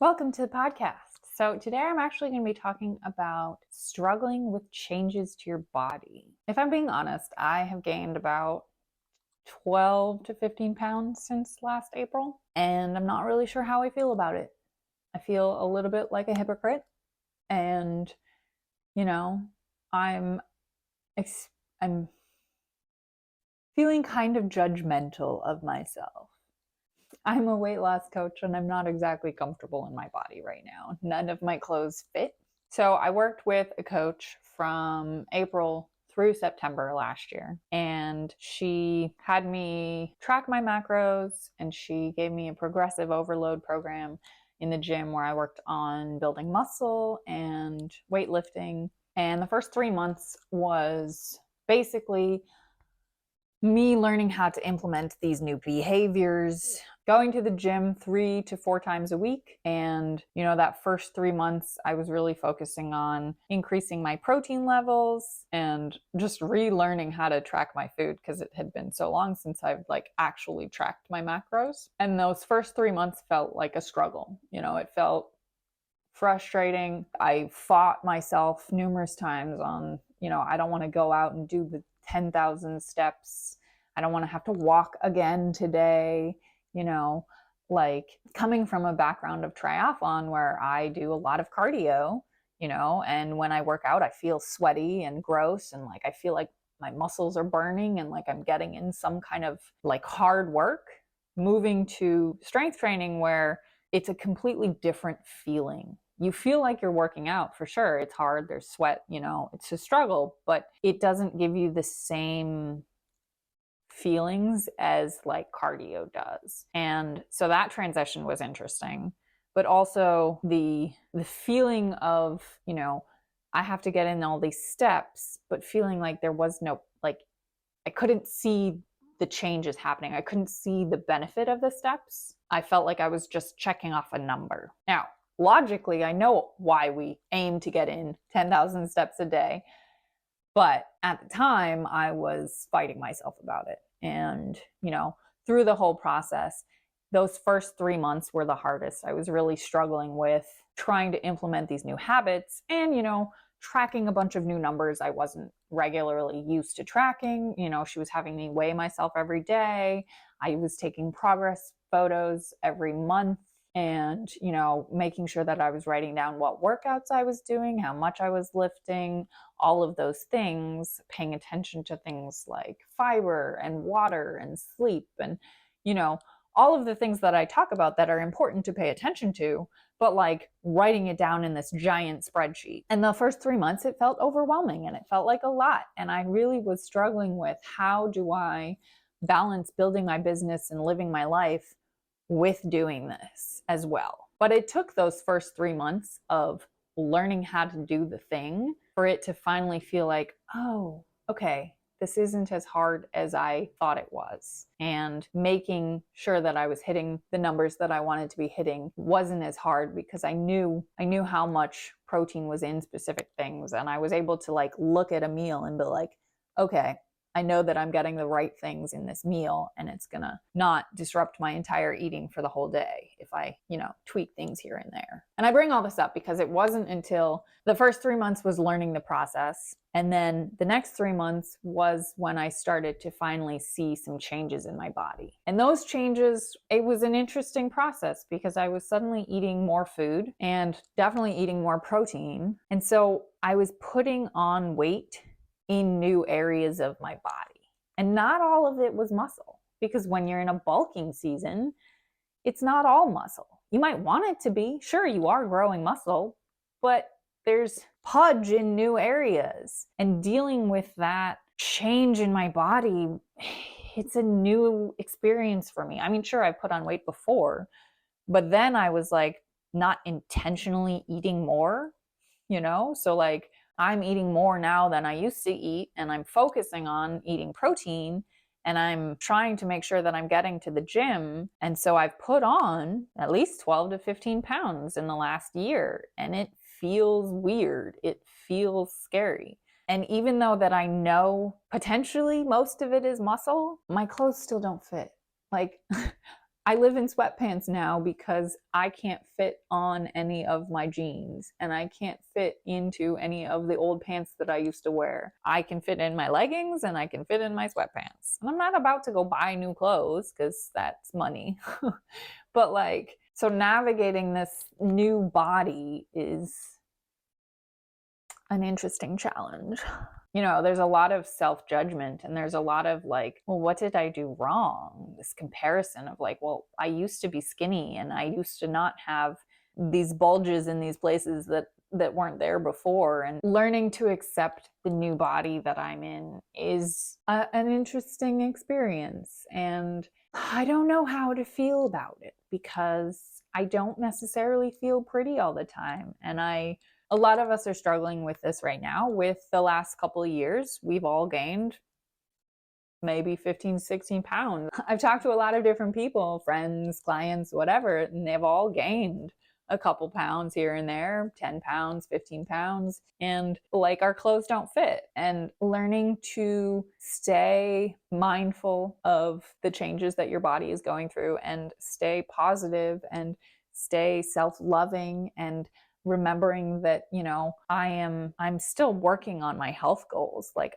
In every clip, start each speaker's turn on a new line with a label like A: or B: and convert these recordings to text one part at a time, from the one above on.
A: Welcome to the podcast. So, today I'm actually going to be talking about struggling with changes to your body. If I'm being honest, I have gained about 12 to 15 pounds since last April, and I'm not really sure how I feel about it. I feel a little bit like a hypocrite, and you know, I'm I'm feeling kind of judgmental of myself. I'm a weight loss coach and I'm not exactly comfortable in my body right now. None of my clothes fit. So I worked with a coach from April through September last year, and she had me track my macros and she gave me a progressive overload program in the gym where I worked on building muscle and weightlifting. And the first 3 months was basically me learning how to implement these new behaviors, going to the gym 3 to 4 times a week. And, that first 3 months, I was really focusing on increasing my protein levels and just relearning how to track my food because it had been so long since I've actually tracked my macros. And those first 3 months felt like a struggle. It felt frustrating. I fought myself numerous times on, I don't want to go out and do the 10,000 steps. I don't want to have to walk again today. Coming from a background of triathlon where I do a lot of cardio, and when I work out, I feel sweaty and gross and I feel like my muscles are burning and I'm getting in some kind of hard work. Moving to strength training where it's a completely different feeling. You feel like you're working out for sure. It's hard, there's sweat, it's a struggle, but it doesn't give you the same feelings as cardio does. And so that transition was interesting, but also the feeling of, I have to get in all these steps, but feeling like there was no, I couldn't see the changes happening. I couldn't see the benefit of the steps. I felt like I was just checking off a number. Now, logically, I know why we aim to get in 10,000 steps a day. But at the time, I was fighting myself about it. And, through the whole process, those first 3 months were the hardest. I was really struggling with trying to implement these new habits and, tracking a bunch of new numbers I wasn't regularly used to tracking. She was having me weigh myself every day. I was taking progress photos every month and, making sure that I was writing down what workouts I was doing, how much I was lifting, all of those things, paying attention to things like fiber and water and sleep and, all of the things that I talk about that are important to pay attention to, but writing it down in this giant spreadsheet. And the first 3 months, it felt overwhelming and it felt like a lot. And I really was struggling with how do I balance building my business and living my life with doing this as well. But it took those first 3 months of learning how to do the thing for it to finally feel like, oh, okay, this isn't as hard as I thought it was. And making sure that I was hitting the numbers that I wanted to be hitting wasn't as hard because I knew how much protein was in specific things. And I was able to look at a meal and be like, okay, I know that I'm getting the right things in this meal and it's gonna not disrupt my entire eating for the whole day if I, tweak things here and there. And I bring all this up because it wasn't until the first 3 months was learning the process. And then the next 3 months was when I started to finally see some changes in my body. And those changes, it was an interesting process because I was suddenly eating more food and definitely eating more protein. And so I was putting on weight in new areas of my body. And not all of it was muscle, because when you're in a bulking season, it's not all muscle. You might want it to be. Sure, you are growing muscle, but there's pudge in new areas. And dealing with that change in my body, it's a new experience for me. I mean, sure, I put on weight before, but then I was not intentionally eating more, So I'm eating more now than I used to eat, and I'm focusing on eating protein, and I'm trying to make sure that I'm getting to the gym. And so I've put on at least 12 to 15 pounds in the last year, and it feels weird. It feels scary. And even though that I know potentially most of it is muscle, my clothes still don't fit. I live in sweatpants now because I can't fit on any of my jeans and I can't fit into any of the old pants that I used to wear. I can fit in my leggings and I can fit in my sweatpants. And I'm not about to go buy new clothes because that's money. But like, so navigating this new body is an interesting challenge. You know, there's a lot of self-judgment and there's a lot of like, well, what did I do wrong? This comparison of like, well, I used to be skinny and I used to not have these bulges in these places that weren't there before. And learning to accept the new body that I'm in is an interesting experience. And I don't know how to feel about it because I don't necessarily feel pretty all the time. And a lot of us are struggling with this right now. With the last couple of years, we've all gained maybe 15, 16 pounds. I've talked to a lot of different people, friends, clients, whatever, and they've all gained a couple pounds here and there, 10 pounds, 15 pounds. And like our clothes don't fit. And learning to stay mindful of the changes that your body is going through and stay positive and stay self-loving and remembering that, you know, I'm still working on my health goals. Like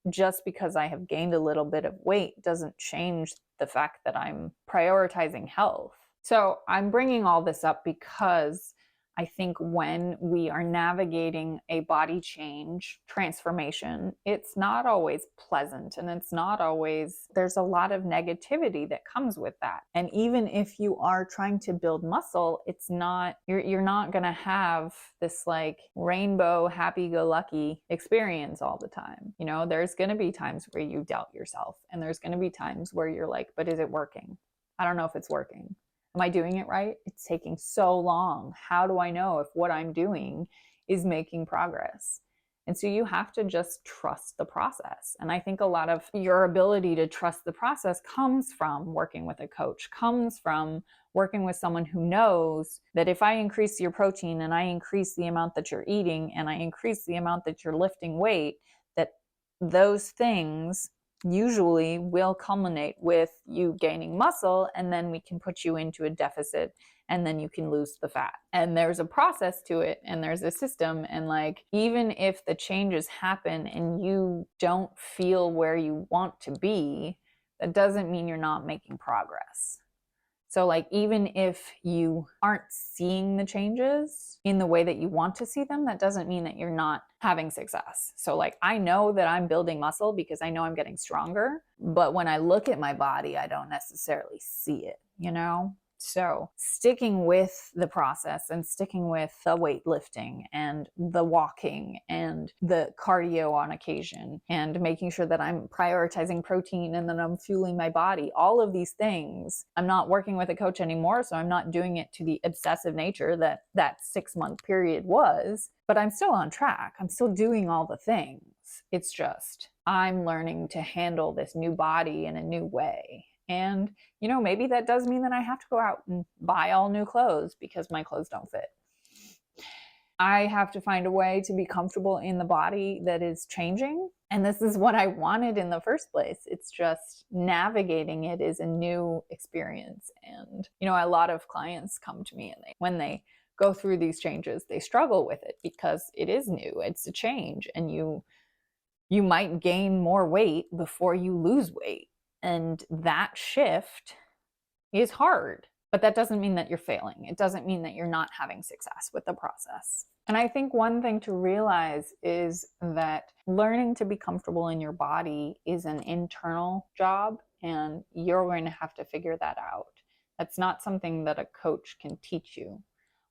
A: just because I have gained a little bit of weight doesn't change the fact that I'm prioritizing health. So I'm bringing all this up because I think when we are navigating a body change transformation, it's not always pleasant and it's not always, there's a lot of negativity that comes with that. And even if you are trying to build muscle, it's not, you're not going to have this like rainbow happy-go-lucky experience all the time. You know, there's going to be times where you doubt yourself and there's going to be times where you're like, but is it working? I don't know if it's working. Am I doing it right? It's taking so long. How do I know if what I'm doing is making progress? And so you have to just trust the process. And I think a lot of your ability to trust the process comes from working with a coach, comes from working with someone who knows that if I increase your protein and I increase the amount that you're eating and I increase the amount that you're lifting weight, that those things usually will culminate with you gaining muscle, and then we can put you into a deficit and then you can lose the fat. And there's a process to it and there's a system. And like, even if the changes happen and you don't feel where you want to be, that doesn't mean you're not making progress. So like, even if you aren't seeing the changes in the way that you want to see them, that doesn't mean that you're not having success. So like, I know that I'm building muscle because I know I'm getting stronger, but when I look at my body, I don't necessarily see it, you know? So sticking with the process and sticking with the weightlifting and the walking and the cardio on occasion and making sure that I'm prioritizing protein and then I'm fueling my body, all of these things. I'm not working with a coach anymore, so I'm not doing it to the obsessive nature that that 6-month period was, but I'm still on track. I'm still doing all the things. It's just I'm learning to handle this new body in a new way. And, you know, maybe that does mean that I have to go out and buy all new clothes because my clothes don't fit. I have to find a way to be comfortable in the body that is changing. And this is what I wanted in the first place. It's just navigating it is a new experience. And, you know, a lot of clients come to me and when they go through these changes, they struggle with it because it is new. It's a change. And you might gain more weight before you lose weight. And that shift is hard, but that doesn't mean that you're failing. It doesn't mean that you're not having success with the process. And I think one thing to realize is that learning to be comfortable in your body is an internal job, and you're going to have to figure that out. That's not something that a coach can teach you.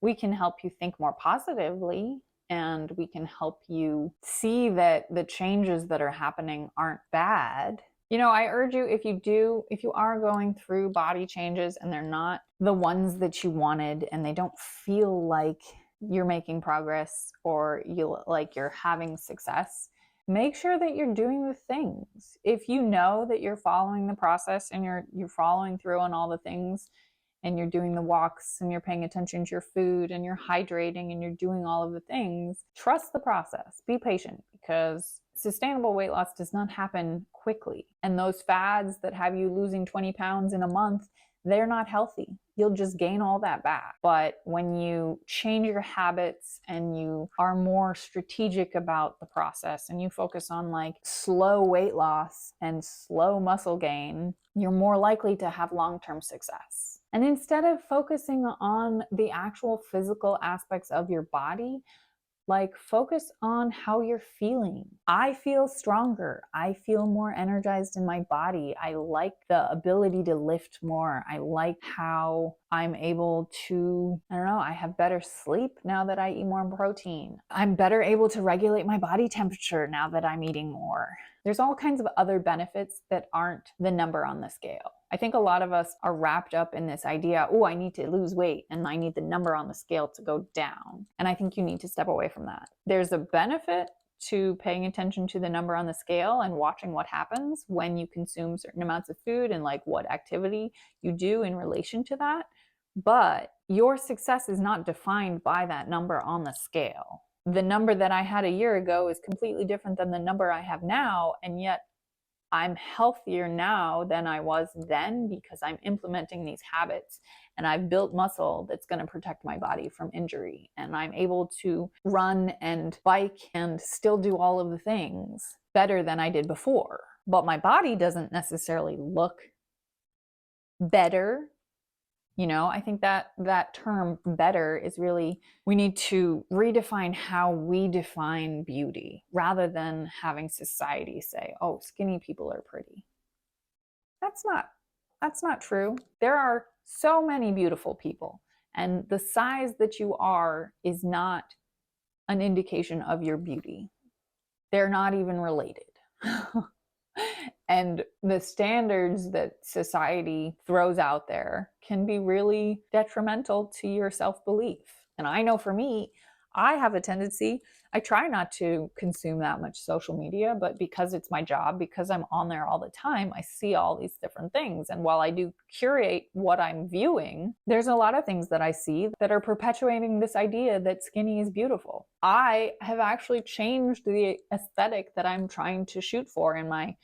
A: We can help you think more positively, and we can help you see that the changes that are happening aren't bad. You know, I urge you, if you are going through body changes and they're not the ones that you wanted and they don't feel like you're making progress or you're having success, make sure that you're doing the things. If you know that you're following the process and you're following through on all the things and you're doing the walks and you're paying attention to your food and you're hydrating and you're doing all of the things, trust the process. Be patient, because sustainable weight loss does not happen quickly. And those fads that have you losing 20 pounds in a month, they're not healthy. You'll just gain all that back. But when you change your habits and you are more strategic about the process and you focus on like slow weight loss and slow muscle gain, you're more likely to have long-term success. And instead of focusing on the actual physical aspects of your body, like, focus on how you're feeling. I feel stronger. I feel more energized in my body. I like the ability to lift more. I like how I'm able to, I don't know, I have better sleep now that I eat more protein. I'm better able to regulate my body temperature now that I'm eating more. There's all kinds of other benefits that aren't the number on the scale. I think a lot of us are wrapped up in this idea, oh, I need to lose weight and I need the number on the scale to go down. And I think you need to step away from that. There's a benefit to paying attention to the number on the scale and watching what happens when you consume certain amounts of food and like what activity you do in relation to that. But your success is not defined by that number on the scale. The number that I had a year ago is completely different than the number I have now, and yet I'm healthier now than I was then because I'm implementing these habits and I've built muscle that's going to protect my body from injury. And I'm able to run and bike and still do all of the things better than I did before. But my body doesn't necessarily look better. You know, I think that term better is really, we need to redefine how we define beauty rather than having society say, oh, skinny people are pretty. That's not true. There are so many beautiful people, and the size that you are is not an indication of your beauty. They're not even related. And the standards that society throws out there can be really detrimental to your self-belief. And I know for me, I have a tendency, I try not to consume that much social media, but because it's my job, because I'm on there all the time, I see all these different things. And while I do curate what I'm viewing, there's a lot of things that I see that are perpetuating this idea that skinny is beautiful. I have actually changed the aesthetic that I'm trying to shoot for in my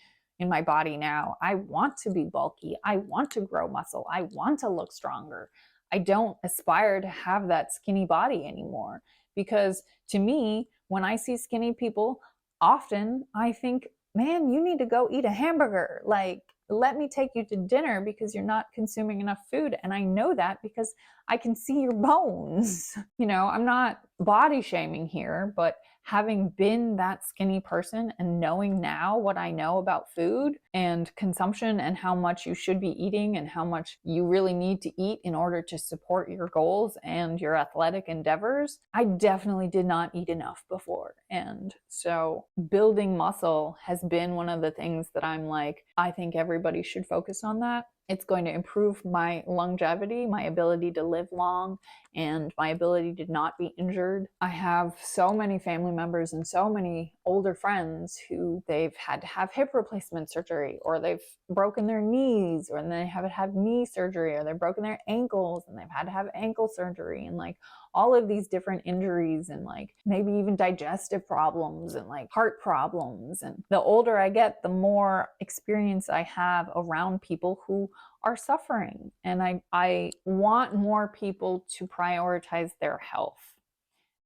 A: body now. I want to be bulky. I want to grow muscle. I want to look stronger. I don't aspire to have that skinny body anymore. Because to me, when I see skinny people, often I think, man, you need to go eat a hamburger. Like, let me take you to dinner because you're not consuming enough food. And I know that because I can see your bones. You know, I'm not body shaming here, but having been that skinny person and knowing now what I know about food and consumption and how much you should be eating and how much you really need to eat in order to support your goals and your athletic endeavors, I definitely did not eat enough before. And so building muscle has been one of the things that I'm like, I think everybody should focus on that. It's going to improve my longevity, my ability to live long, and my ability to not be injured. I have so many family members and so many older friends who they've had to have hip replacement surgery, or they've broken their knees, or they haven't had knee surgery, or they've broken their ankles and they've had to have ankle surgery, and like all of these different injuries, and like maybe even digestive problems and like heart problems. And the older I get, the more experience I have around people who are suffering. And I want more people to prioritize their health,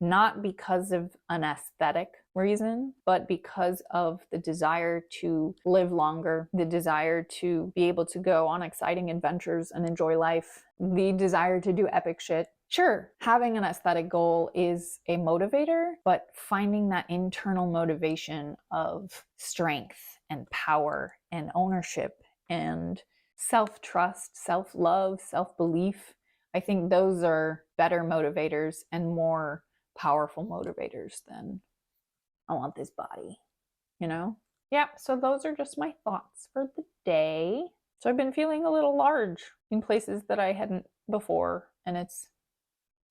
A: not because of an aesthetic reason, but because of the desire to live longer, the desire to be able to go on exciting adventures and enjoy life, the desire to do epic shit. Sure, having an aesthetic goal is a motivator, but finding that internal motivation of strength and power and ownership and self-trust, self-love, self-belief, I think those are better motivators and more powerful motivators than I want this body, you know? Yeah, so those are just my thoughts for the day. So I've been feeling a little large in places that I hadn't before, and it's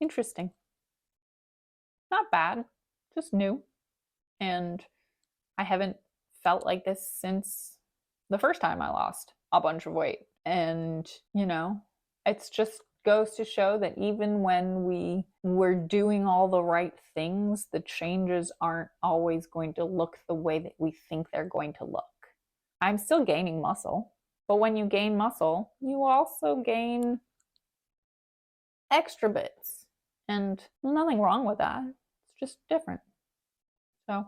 A: interesting. Not bad, just new. And I haven't felt like this since the first time I lost a bunch of weight. And, you know, it's just goes to show that even when we're doing all the right things, the changes aren't always going to look the way that we think they're going to look. I'm still gaining muscle. But when you gain muscle, you also gain extra bits. And nothing wrong with that. It's just different. So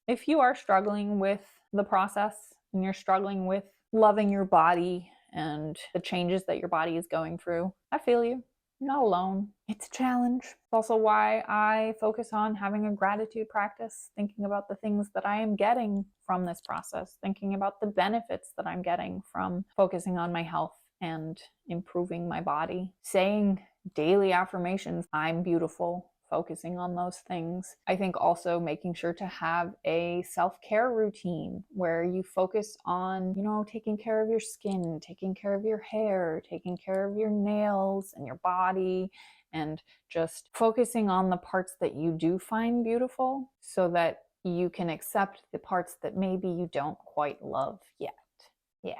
A: if you are struggling with the process and you're struggling with loving your body and the changes that your body is going through, I feel you. You're not alone. It's a challenge. It's also why I focus on having a gratitude practice, thinking about the things that I am getting from this process, thinking about the benefits that I'm getting from focusing on my health and improving my body, saying daily affirmations, I'm beautiful, focusing on those things. I think also making sure to have a self-care routine where you focus on, taking care of your skin, taking care of your hair, taking care of your nails and your body, and just focusing on the parts that you do find beautiful so that you can accept the parts that maybe you don't quite love yet. Yeah.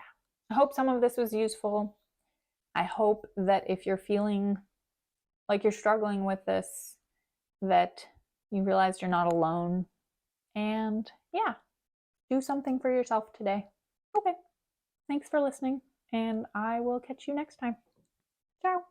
A: I hope some of this was useful. I hope that if you're feeling like you're struggling with this, that you realize you're not alone. And yeah, do something for yourself today. Okay, thanks for listening, and I will catch you next time. Ciao.